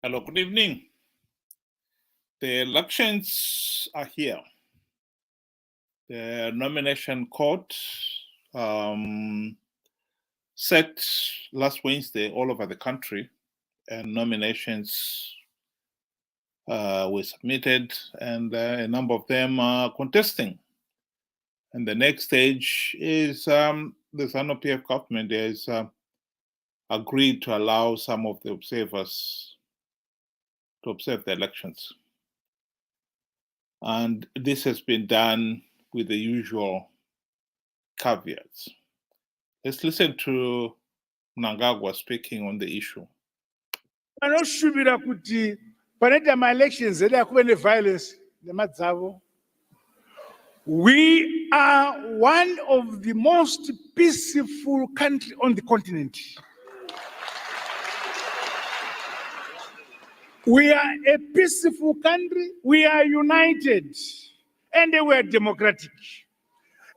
Hello, good evening. The elections are here. The nomination court set last Wednesday all over the country, and nominations were submitted, and a number of them are contesting. And the next stage is the Zanu PF government has agreed to allow some of the observers to observe the elections. And this has been done with the usual caveats. Let's listen to Mnangagwa speaking on the issue. Anoshubira kuti panoita ma-elections edu kuve ne-violence nemadzavo. We are one of the most peaceful country on the continent. We are a peaceful country, we are united, and we are democratic.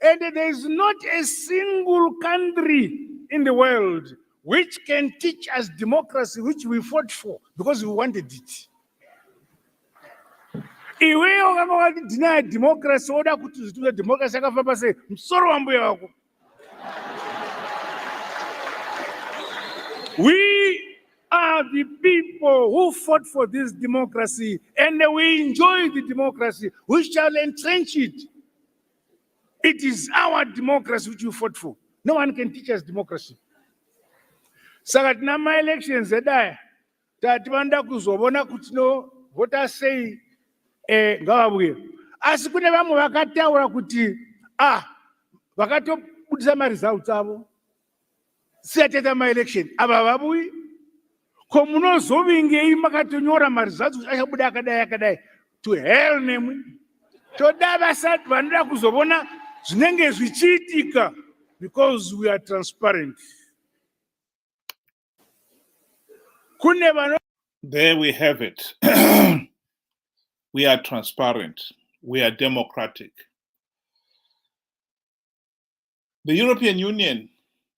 And there is not a single country in the world which can teach us democracy, which we fought for because we wanted it. Iweyo kama wati deny democracy, oda kuti zituza democracy akafamba sei msoro wa mbuya wako. We are the people who fought for this democracy, and we enjoy the democracy. We shall entrench it. It is our democracy which we fought for. No one can teach us democracy. Saka tina ma-elections edaya tatibanda kuzobona kuti no voters say ngavabuye. Asi kune vamwe vakataura kuti vakatobudisa ma-results avo siyateta ma-election ava vabuyi. Ko munozovingei makatonyora ma-results kuti achabuda akadai to hell nemwi. Toda vasati vanoda kuzobona zvinenge zvichiitika because we are transparent. There we have it. We are transparent. We are democratic. The European Union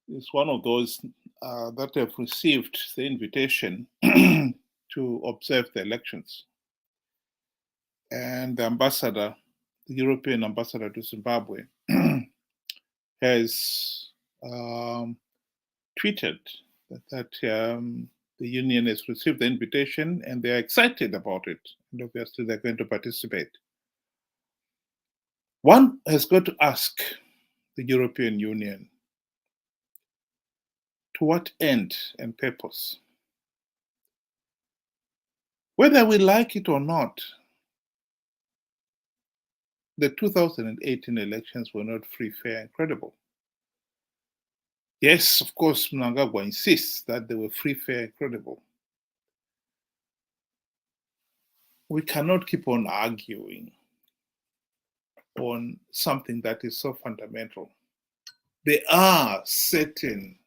is one of those that have received the invitation to observe the elections. And the ambassador, the European ambassador to Zimbabwe, has tweeted that the union has received the invitation and they're excited about it. And obviously they're going to participate. One has got to ask the European Union, to what end and purpose? Whether we like it or not, the 2018 elections were not free, fair, and credible. Yes, of course, Mnangagwa insists that they were free, fair, and credible. We cannot keep on arguing on something that is so fundamental. There are certain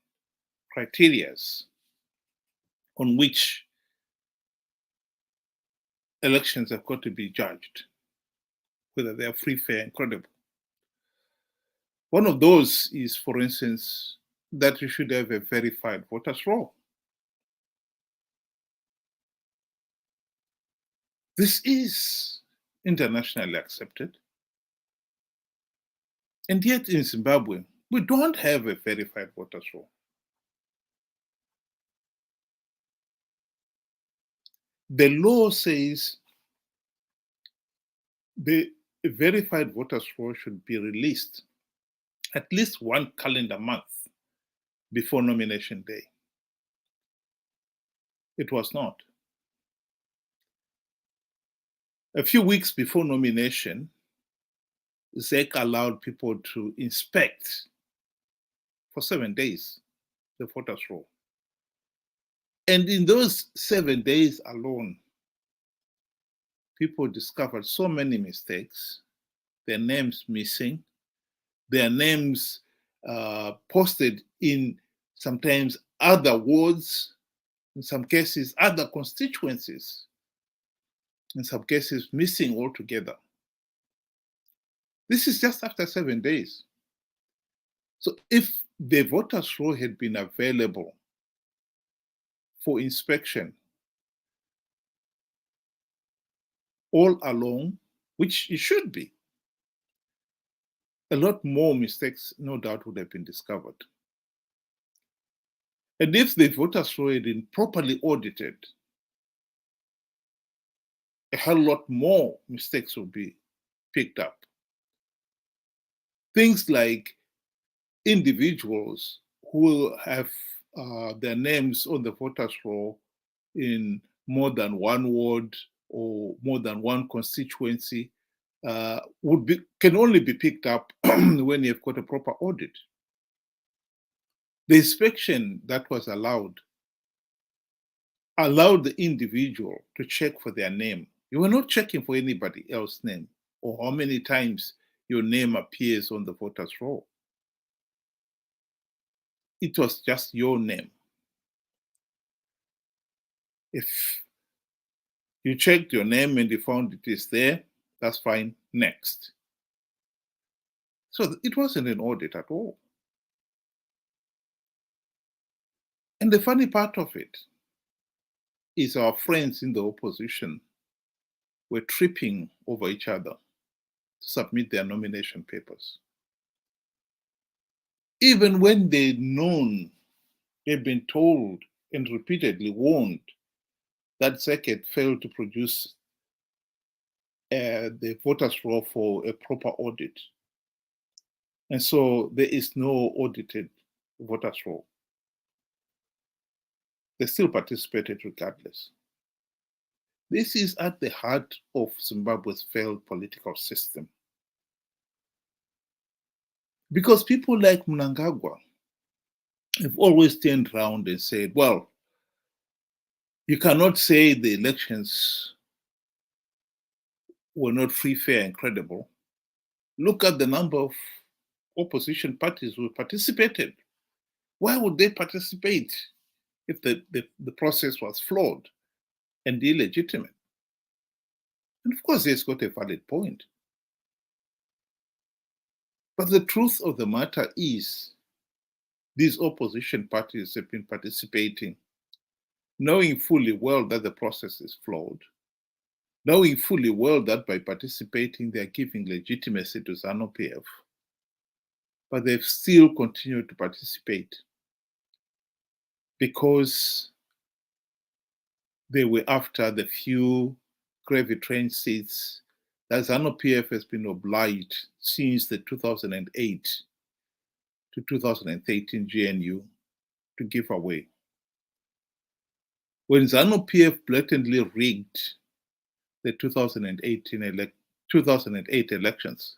criteria on which elections have got to be judged, whether they are free, fair, and credible. One of those is, for instance, that you should have a verified voters roll. This is internationally accepted. And yet in Zimbabwe, we don't have a verified voters roll. The law says the verified voters roll should be released at least one calendar month before nomination day. It was not. A few weeks before nomination, ZEC allowed people to inspect for 7 days the voters roll. And in those 7 days alone, people discovered so many mistakes, their names missing, their names posted in sometimes other wards, in some cases other constituencies, in some cases missing altogether. This is just after 7 days. So if the voters' roll had been available for inspection all along, which it should be, a lot more mistakes, no doubt, would have been discovered. And if the voters' roll had been properly audited, a hell lot more mistakes would be picked up. Things like individuals who have their names on the voters' roll in more than one ward or more than one constituency can only be picked up when you've got a proper audit. The inspection that was allowed the individual to check for their name. You were not checking for anybody else's name or how many times your name appears on the voters' roll. It was just your name. If you checked your name and you found it is there, that's fine. Next. So it wasn't an audit at all. And the funny part of it is our friends in the opposition were tripping over each other to submit their nomination papers. Even when they'd been told and repeatedly warned that ZEC had failed to produce the voters' roll for a proper audit. And so there is no audited voters' roll. They still participated regardless. This is at the heart of Zimbabwe's failed political system. Because people like Mnangagwa have always turned around and said, well, you cannot say the elections were not free, fair, and credible. Look at the number of opposition parties who participated. Why would they participate if the process was flawed and illegitimate? And of course, he's got a valid point. But the truth of the matter is, these opposition parties have been participating, knowing fully well that the process is flawed, knowing fully well that by participating, they are giving legitimacy to Zanu PF, but they've still continued to participate because they were after the few gravy train seats that Zanu PF has been obliged since the 2008 to 2013 GNU to give away. When Zanu PF blatantly rigged the 2008 elections,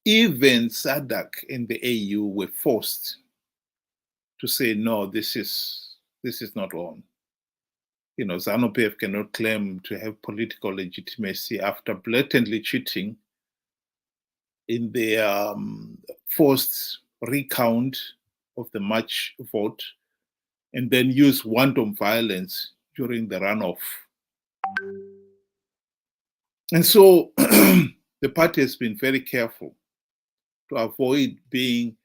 even SADC and the AU were forced to say, no, this is not on. You know, Zanu PF cannot claim to have political legitimacy after blatantly cheating in the forced recount of the March vote and then use wanton violence during the runoff. And so the party has been very careful to avoid being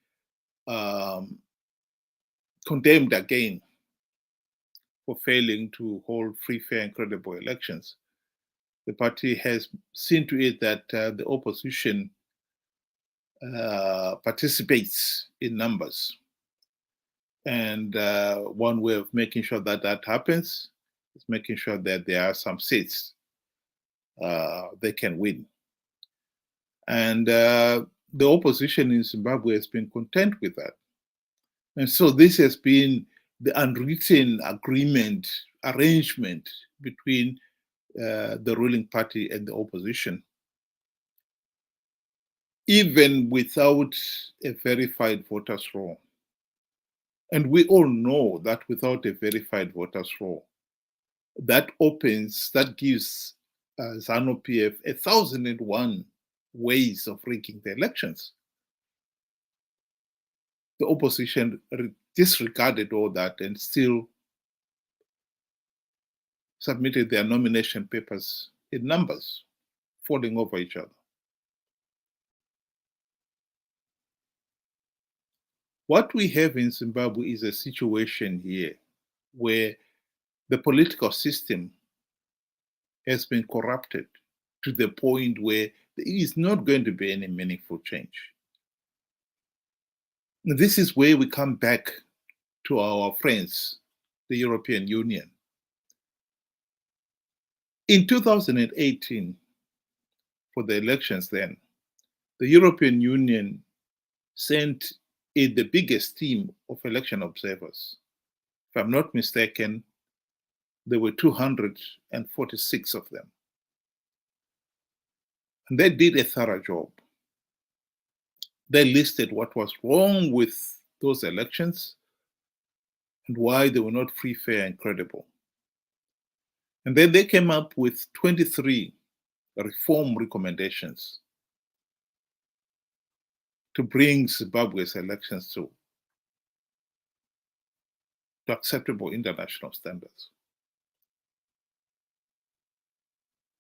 condemned again for failing to hold free, fair, and credible elections. The party has seen to it that the opposition participates in numbers. And one way of making sure that that happens is making sure that there are some seats they can win. And the opposition in Zimbabwe has been content with that. And so this has been the unwritten arrangement between the ruling party and the opposition, even without a verified voters' roll. And we all know that without a verified voters' roll, that gives Zanu PF 1,001 ways of rigging the elections. The opposition disregarded all that and still submitted their nomination papers in numbers, falling over each other. What we have in Zimbabwe is a situation here where the political system has been corrupted to the point where there is not going to be any meaningful change. This is where we come back to our friends, the European Union. In 2018, for the elections then, the European Union sent in the biggest team of election observers. If I'm not mistaken, there were 246 of them. And they did a thorough job. They listed what was wrong with those elections and why they were not free, fair, and credible. And then they came up with 23 reform recommendations to bring Zimbabwe's elections to acceptable international standards.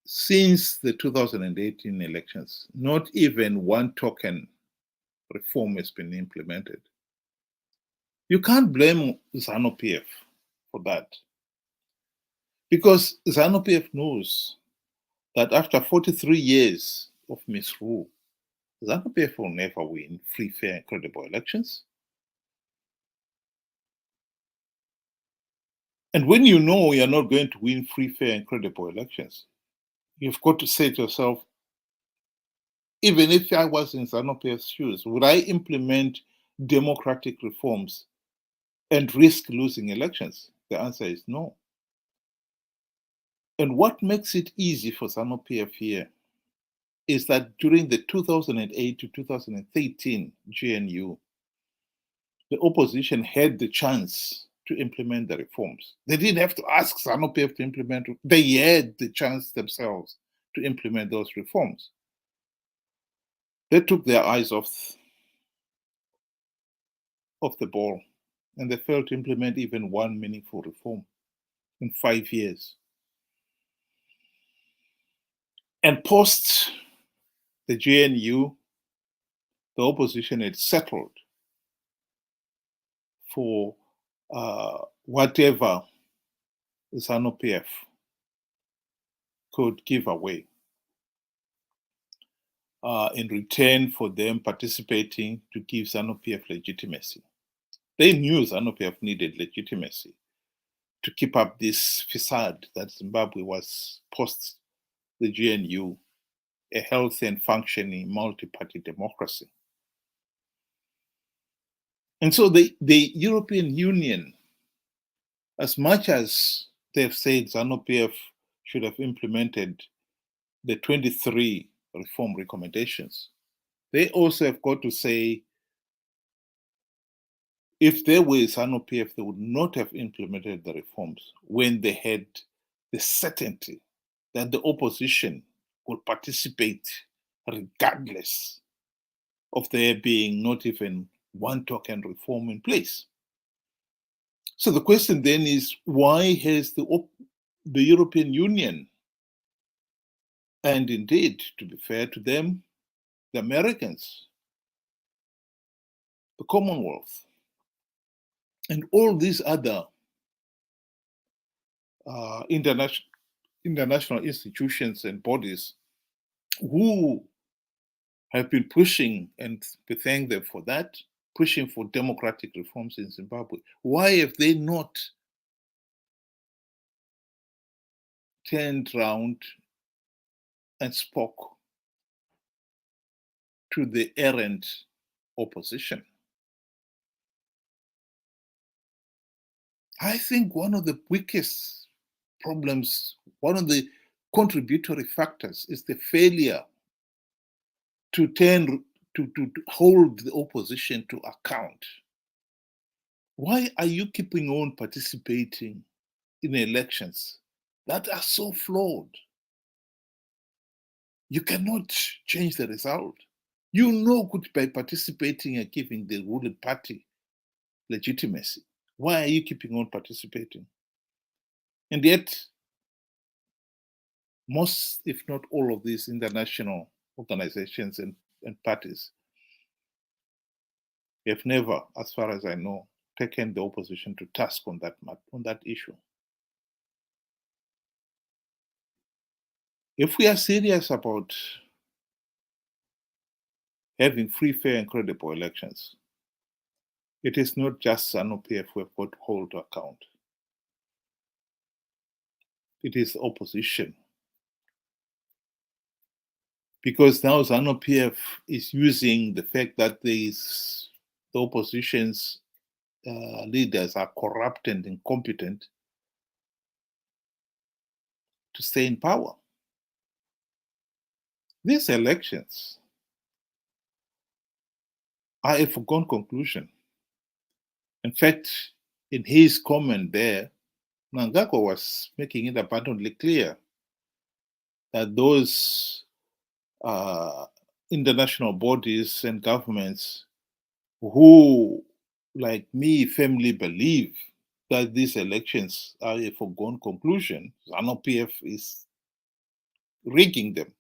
Since the 2018 elections, not even one token reform has been implemented. You can't blame Zanu PF for that, because Zanu PF knows that after 43 years of misrule, Zanu PF will never win free, fair, and credible elections. And when you know you're not going to win free, fair, and credible elections, you've got to say to yourself, even if I was in Zanu PF's shoes, would I implement democratic reforms and risk losing elections? The answer is no. And what makes it easy for Zanu PF here is that during the 2008 to 2013 GNU, the opposition had the chance to implement the reforms. They didn't have to ask Zanu PF to implement, they had the chance themselves to implement those reforms. They took their eyes off the ball, and they failed to implement even one meaningful reform in 5 years. And post the GNU, the opposition had settled for whatever Zanu PF could give away in return for them participating to give Zanu PF legitimacy. They knew Zanu PF needed legitimacy to keep up this facade that Zimbabwe was post the GNU, a healthy and functioning multi-party democracy. And so the European Union, as much as they've said Zanu PF should have implemented the 23 reform recommendations, they also have got to say, if they were Zanu PF, they would not have implemented the reforms when they had the certainty that the opposition would participate regardless of there being not even one token reform in place. So the question then is, why has the European Union, and indeed, to be fair to them, the Americans, the Commonwealth, and all these other international institutions and bodies who have been pushing, and we thank them for that, pushing for democratic reforms in Zimbabwe, why have they not turned round and spoke to the errant opposition? I think one of the weakest problems, one of the contributory factors, is the failure to hold the opposition to account. Why are you keeping on participating in elections that are so flawed? You cannot change the result. You know good by participating and giving the ruling party legitimacy. Why are you keeping on participating? And yet, most, if not all of these international organizations and parties have never, as far as I know, taken the opposition to task on that issue. If we are serious about having free, fair, and credible elections, it is not just Zanu PF we have got to hold to account. It is the opposition. Because now Zanu PF is using the fact that the opposition's leaders are corrupt and incompetent to stay in power. These elections are a foregone conclusion. In fact, in his comment there, Mnangagwa was making it abundantly clear that those international bodies and governments who, like me, firmly believe that these elections are a foregone conclusion, Zanu PF is rigging them.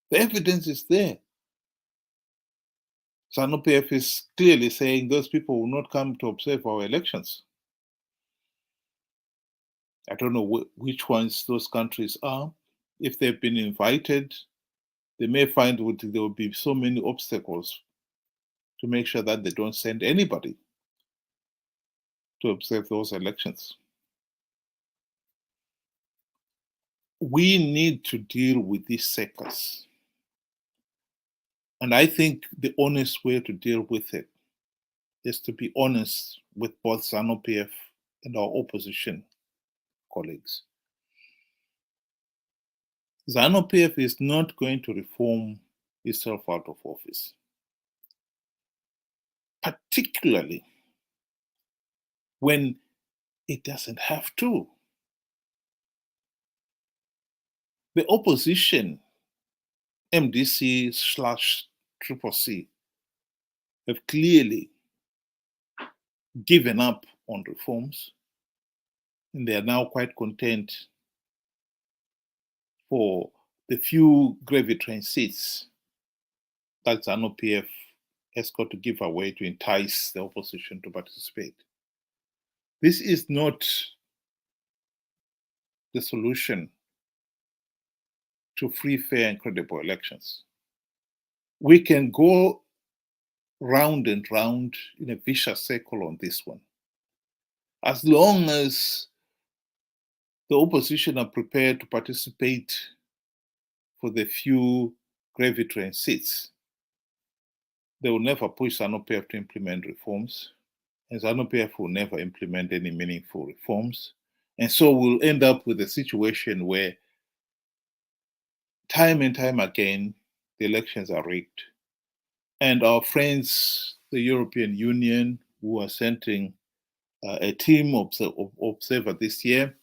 The evidence is there. Zanu PF is clearly saying those people will not come to observe our elections. I don't know which ones those countries are. If they've been invited, they may find there will be so many obstacles to make sure that they don't send anybody to observe those elections. We need to deal with these sectors. And I think the honest way to deal with it is to be honest with both Zanu PF and our opposition colleagues. Zanu PF is not going to reform itself out of office, particularly when it doesn't have to. The opposition, MDC/CCC, have clearly given up on reforms, and they are now quite content for the few gravy train seats that Zanu PF has got to give away to entice the opposition to participate. This is not the solution to free, fair, and credible elections. We can go round and round in a vicious circle on this one. As long as the opposition are prepared to participate for the few gravy train seats, they will never push Zanu PF to implement reforms, and Zanu PF will never implement any meaningful reforms. And so we'll end up with a situation where time and time again, the elections are rigged. And our friends, the European Union, who are sending a team of observer this year,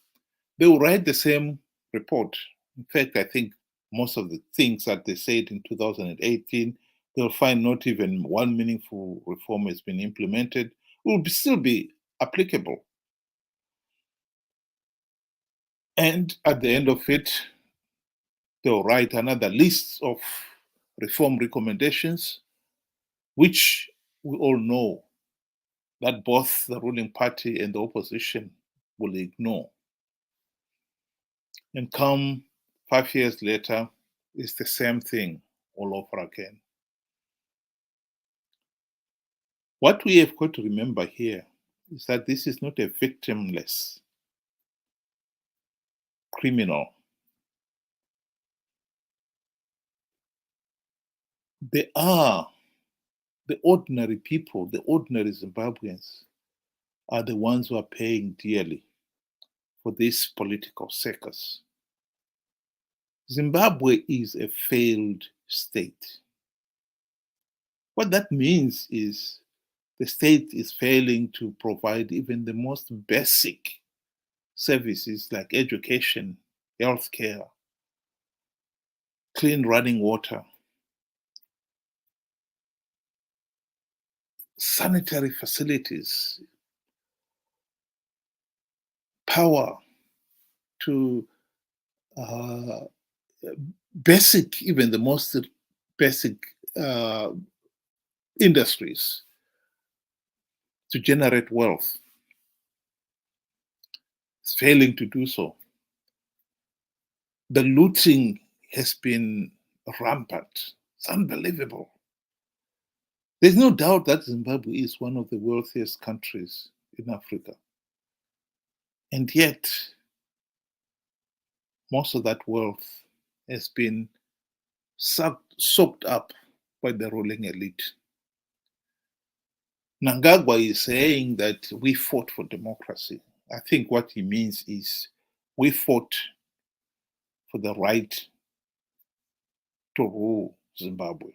they will write the same report. In fact, I think most of the things that they said in 2018, they'll find not even one meaningful reform has been implemented, will still be applicable. And at the end of it, they'll write another list of reform recommendations, which we all know that both the ruling party and the opposition will ignore. And come 5 years later, it's the same thing all over again. What we have got to remember here is that this is not a victimless criminal. They are the ordinary people, the ordinary Zimbabweans are the ones who are paying dearly for this political circus. Zimbabwe is a failed state. What that means is the state is failing to provide even the most basic services like education, healthcare, clean running water, sanitary facilities, power to basic, even the most basic industries to generate wealth. It's failing to do so. The looting has been rampant. It's unbelievable. There's no doubt that Zimbabwe is one of the wealthiest countries in Africa. And yet, most of that wealth has been soaked up by the ruling elite. Mnangagwa is saying that we fought for democracy. I think what he means is we fought for the right to rule Zimbabwe.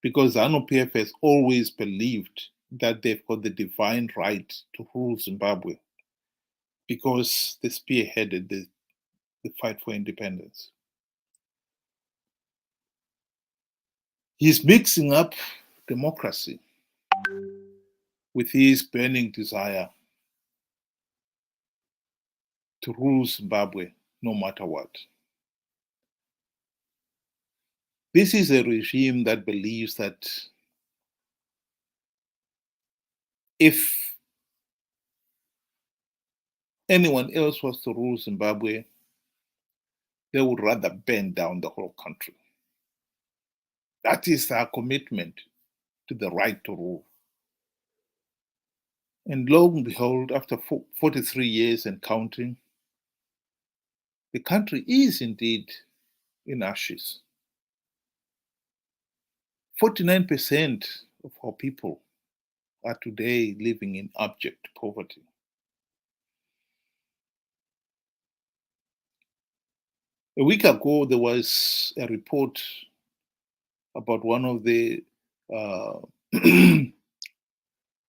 Because Zanu PF has always believed that they've got the divine right to rule Zimbabwe because they spearheaded the fight for independence. He's mixing up democracy with his burning desire to rule Zimbabwe no matter what. This is a regime that believes that if anyone else was to rule Zimbabwe, they would rather burn down the whole country. That is our commitment to the right to rule. And lo and behold, after 43 years and counting, the country is indeed in ashes. 49% of our people are today living in abject poverty. A week ago, there was a report about one of the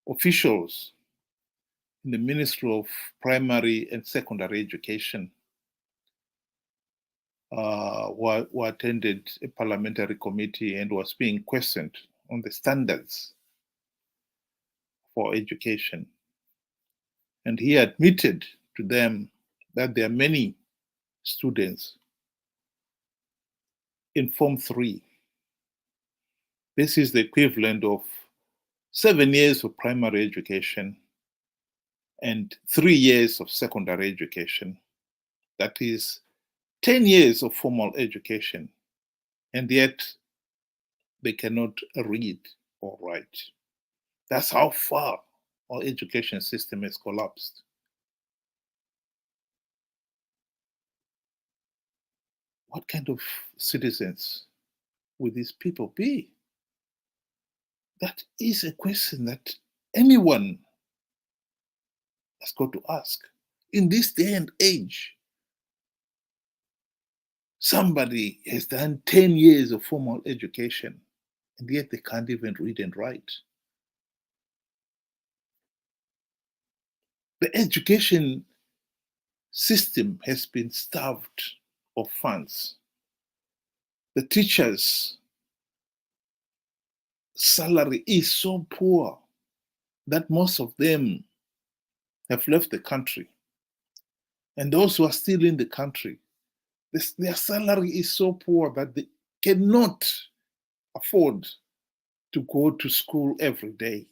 officials in the Ministry of Primary and Secondary Education who attended a parliamentary committee and was being questioned on the standards for education. And he admitted to them that there are many students in Form 3. This is the equivalent of 7 years of primary education and 3 years of secondary education. That is 10 years of formal education, and yet they cannot read or write. That's how far our education system has collapsed. What kind of citizens will these people be? That is a question that anyone has got to ask. In this day and age, somebody has done 10 years of formal education, and yet they can't even read and write. The education system has been starved of funds. The teachers' salary is so poor that most of them have left the country. And those who are still in the country, their salary is so poor that they cannot afford to go to school every day.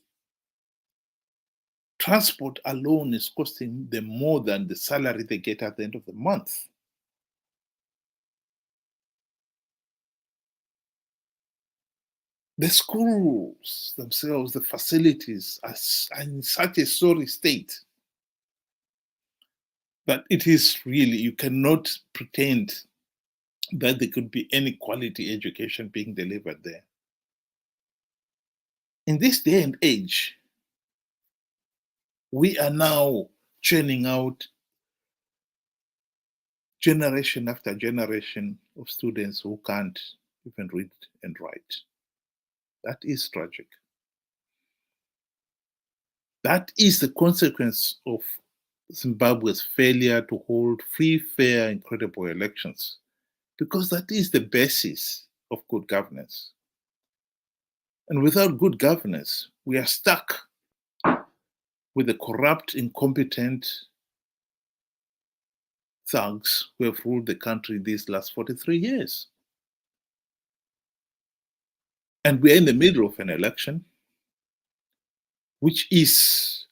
Transport alone is costing them more than the salary they get at the end of the month. The schools themselves, the facilities are in such a sorry state that it is really, you cannot pretend that there could be any quality education being delivered there. In this day and age, we are now churning out generation after generation of students who can't even read and write. That is tragic. That is the consequence of Zimbabwe's failure to hold free, fair, and credible elections, because that is the basis of good governance. And without good governance, we are stuck with the corrupt, incompetent thugs who have ruled the country these last 43 years. And we are in the middle of an election, which is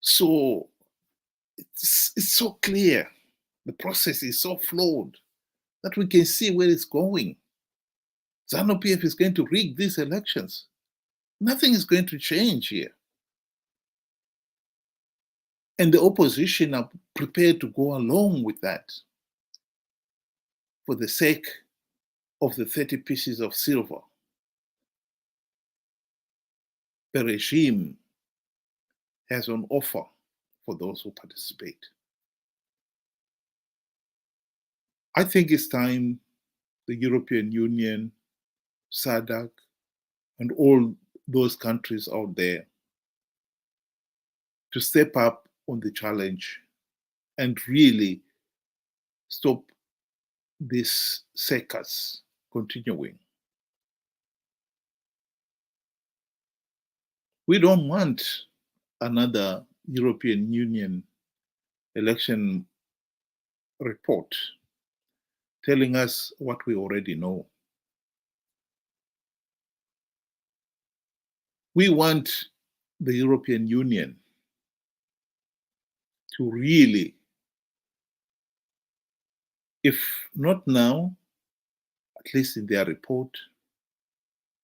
so, it's so clear. The process is so flawed that we can see where it's going. Zanu PF is going to rig these elections. Nothing is going to change here. And the opposition are prepared to go along with that for the sake of the 30 pieces of silver the regime has on offer for those who participate. I think it's time the European Union, SADC, and all those countries out there to step up on the challenge and really stop this circus continuing. We don't want another European Union election report telling us what we already know. We want the European Union to really, if not now, at least in their report,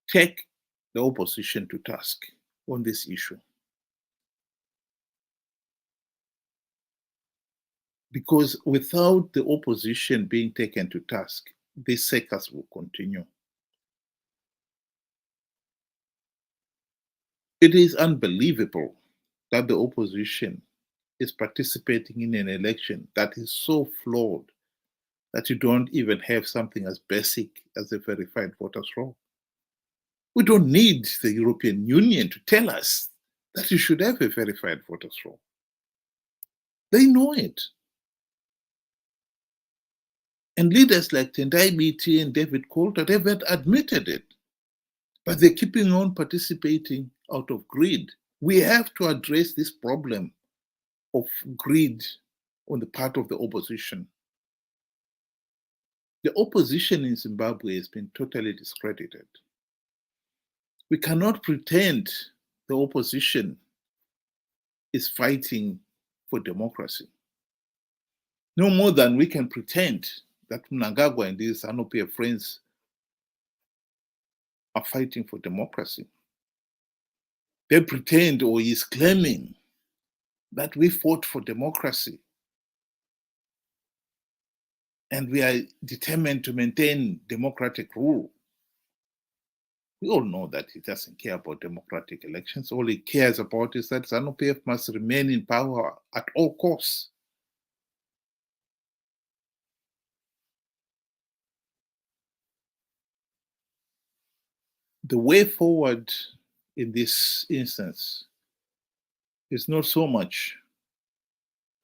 take the opposition to task on this issue. Because without the opposition being taken to task, this circus will continue. It is unbelievable that the opposition is participating in an election that is so flawed that you don't even have something as basic as a verified voters roll. We don't need the European Union to tell us that you should have a verified voters roll. They know it. And leaders like Tendai Biti and David Coulter, they've admitted it. But they're keeping on participating out of greed. We have to address this problem of greed on the part of the opposition. The opposition in Zimbabwe has been totally discredited. We cannot pretend the opposition is fighting for democracy. No more than we can pretend that Mnangagwa and his Zanu PF friends are fighting for democracy. They pretend, or he's claiming, that we fought for democracy and we are determined to maintain democratic rule. We all know that he doesn't care about democratic elections. All he cares about is that Zanu PF must remain in power at all costs. The way forward in this instance is not so much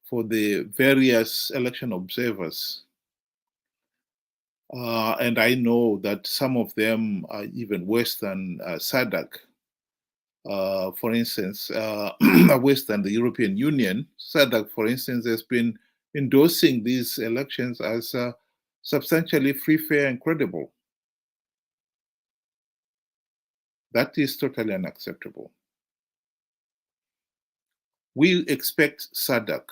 for the various election observers. And I know that some of them are even worse than SADC. For instance, worse than the European Union. SADC, for instance, has been endorsing these elections as substantially free, fair, and credible. That is totally unacceptable. We expect SADC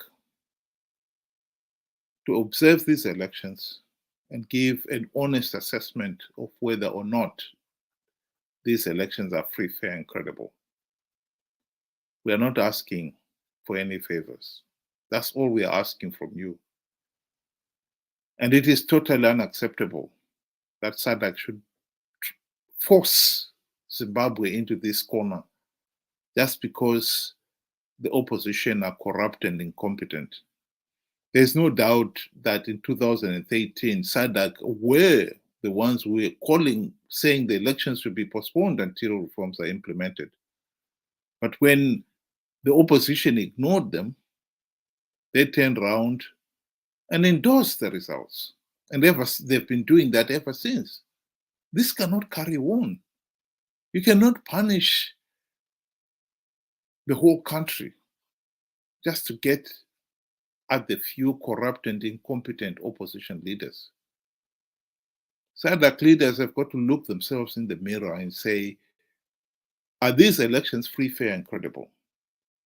to observe these elections and give an honest assessment of whether or not these elections are free, fair, and credible. We are not asking for any favors. That's all we are asking from you. And it is totally unacceptable that SADC should force Zimbabwe into this corner just because the opposition are corrupt and incompetent. There's no doubt that in 2013, SADC were the ones who were calling, saying the elections should be postponed until reforms are implemented. But when the opposition ignored them, they turned around and endorsed the results. And they've been doing that ever since. This cannot carry on. You cannot punish the whole country just to get at the few corrupt and incompetent opposition leaders. SADC leaders have got to look themselves in the mirror and say, are these elections free, fair, and credible?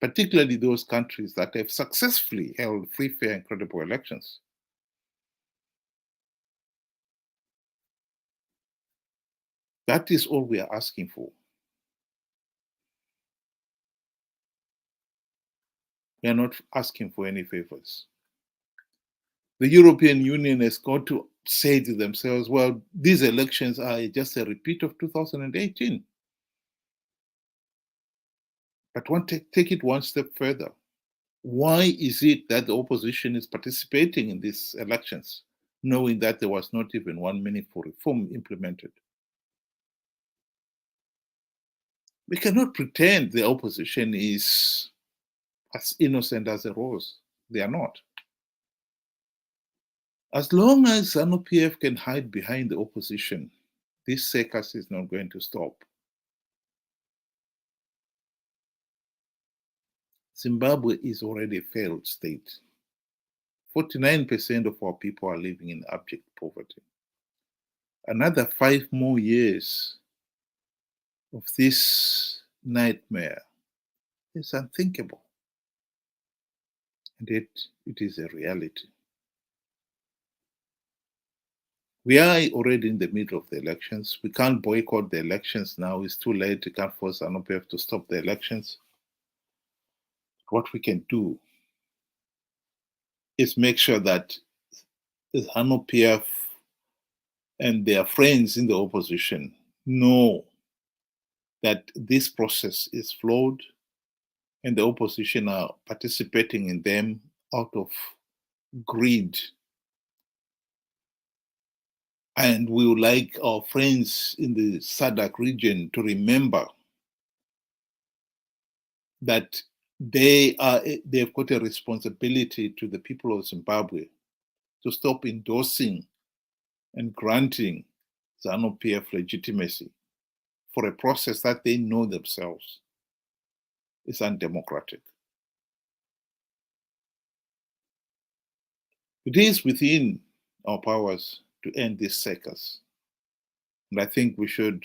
Particularly those countries that have successfully held free, fair, and credible elections. That is all we are asking for. We are not asking for any favors. The European Union has got to say to themselves, well, these elections are just a repeat of 2018. But take it one step further. Why is it that the opposition is participating in these elections, knowing that there was not even one meaningful reform implemented? We cannot pretend the opposition is as innocent as a rose. They are not. As long as Zanu PF can hide behind the opposition, this circus is not going to stop. Zimbabwe is already a failed state. 49% of our people are living in abject poverty. Another 5 more years of this nightmare is unthinkable. And yet, it is a reality. We are already in the middle of the elections. We can't boycott the elections now. It's too late. We can't force Zanu PF to stop the elections. What we can do is make sure that Zanu PF and their friends in the opposition know that this process is flawed and the opposition are participating in them out of greed. And we would like our friends in the SADC region to remember that they've got a responsibility to the people of Zimbabwe to stop endorsing and granting Zanu PF legitimacy for a process that they know themselves is undemocratic. It is within our powers to end this circus. And I think we should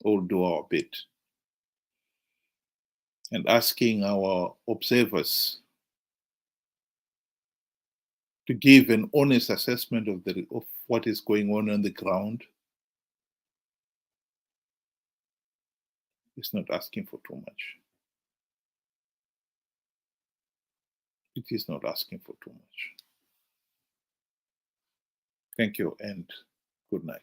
all do our bit. And asking our observers to give an honest assessment of what is going on the ground is not asking for too much. It is not asking for too much. Thank you and good night.